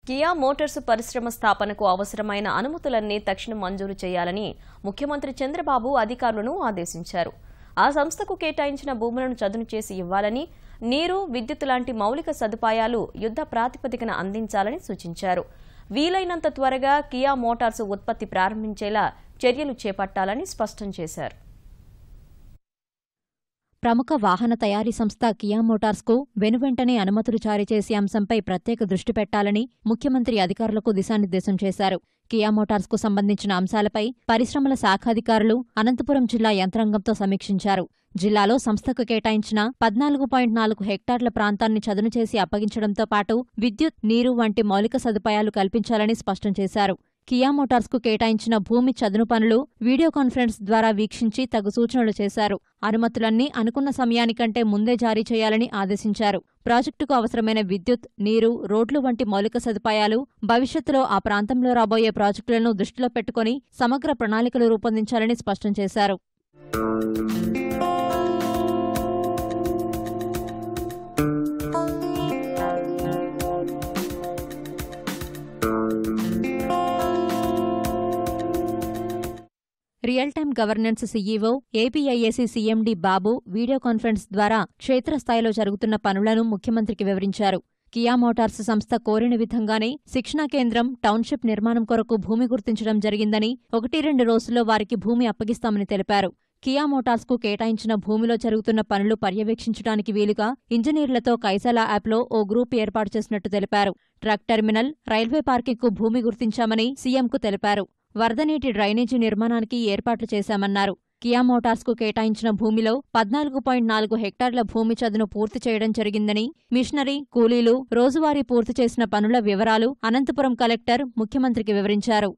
Kia Motors పరిశ్రమ స్థాపనకు అవసరమైన అనుమతులన్నీ తక్షణం మంజూరు చేయాలని ముఖ్యమంత్రి చంద్రబాబు అధికారులను ఆదేశించారు. ఆ సంస్థకు కేటాయించిన భూములను చదును చేసి ఇవ్వాలని, నీరు, విద్యుత్ లాంటి మౌలిక సదుపాయాలు యుద్ధ ప్రాతిపదికన అందించాలని సూచించారు. వీలైనంత త్వరగా కియా మోటార్స్ ఉత్పత్తి ప్రారంభించేలా చర్యలు చేపట్టాలని స్పష్టం చేశారు. ప్రముఖ వాహన తయారీ సంస్థ కియా మోటార్స్కు వెనువెంటనే అనుమతులు జారీ చేసే అంశంపై ప్రత్యేక దృష్టి పెట్టాలని ముఖ్యమంత్రి అధికారులకు దిశానిర్దేశం చేశారు. కియా మోటార్స్కు సంబంధించిన అంశాలపై పరిశ్రమల శాఖాధికారులు అనంతపురం జిల్లా యంత్రాంగంతో సమీక్షించారు. జిల్లాలో సంస్థకు కేటాయించిన 14.4 హెక్టార్ల ప్రాంతాన్ని చదును చేసి అప్పగించడంతో పాటు విద్యుత్, నీరు వంటి మౌలిక సదుపాయాలు కల్పించాలని స్పష్టం చేశారు. కియా మోటార్స్కు కేటాయించిన భూమి చదును పనులు వీడియో కాన్ఫరెన్స్ ద్వారా వీక్షించి తగు సూచనలు చేశారు. అనుమతులన్నీ అనుకున్న సమయానికంటే ముందే జారీ చేయాలని ఆదేశించారు. ప్రాజెక్టుకు అవసరమైన విద్యుత్, నీరు, రోడ్లు వంటి మౌలిక సదుపాయాలు భవిష్యత్తులో ఆ ప్రాంతంలో రాబోయే ప్రాజెక్టులను దృష్టిలో పెట్టుకుని సమగ్ర ప్రణాళికలు రూపొందించాలని స్పష్టం చేశారు. Real time governance CEO, APIAC CMD Babu video conference ద్వారా క్షేత్రస్థాయిలో జరుగుతున్న పనులను ముఖ్యమంత్రికి వివరించారు. కియా మోటార్స్ సంస్థ కోరిన విధంగానే శిక్షణా కేంద్రం, టౌన్షిప్ నిర్మాణం కొరకు భూమి గుర్తించడం జరిగిందని, 1-2 రోజుల్లో వారికి భూమి అప్పగిస్తామని తెలిపారు. కియా మోటార్స్కు కేటాయించిన భూమిలో జరుగుతున్న పనులు పర్యవేక్షించడానికి వీలుగా ఇంజనీర్లతో కైసలా యాప్లో ఓ గ్రూప్ ఏర్పాటు చేసినట్టు తెలిపారు. ట్రక్ టెర్మినల్, రైల్వే పార్కింగ్కు భూమి గుర్తించామని సీఎంకు తెలిపారు. వరదనీటి డ్రైనేజీ నిర్మాణానికి ఏర్పాట్లు చేశామన్నారు. కియా మోటార్స్కు కేటాయించిన భూమిలో 14.4 హెక్టార్ల భూమి చదును పూర్తి చేయడం జరిగిందని, మిషనరీ, కూలీలు, రోజువారీ పూర్తి చేసిన పనుల వివరాలు అనంతపురం కలెక్టర్ ముఖ్యమంత్రికి వివరించారు.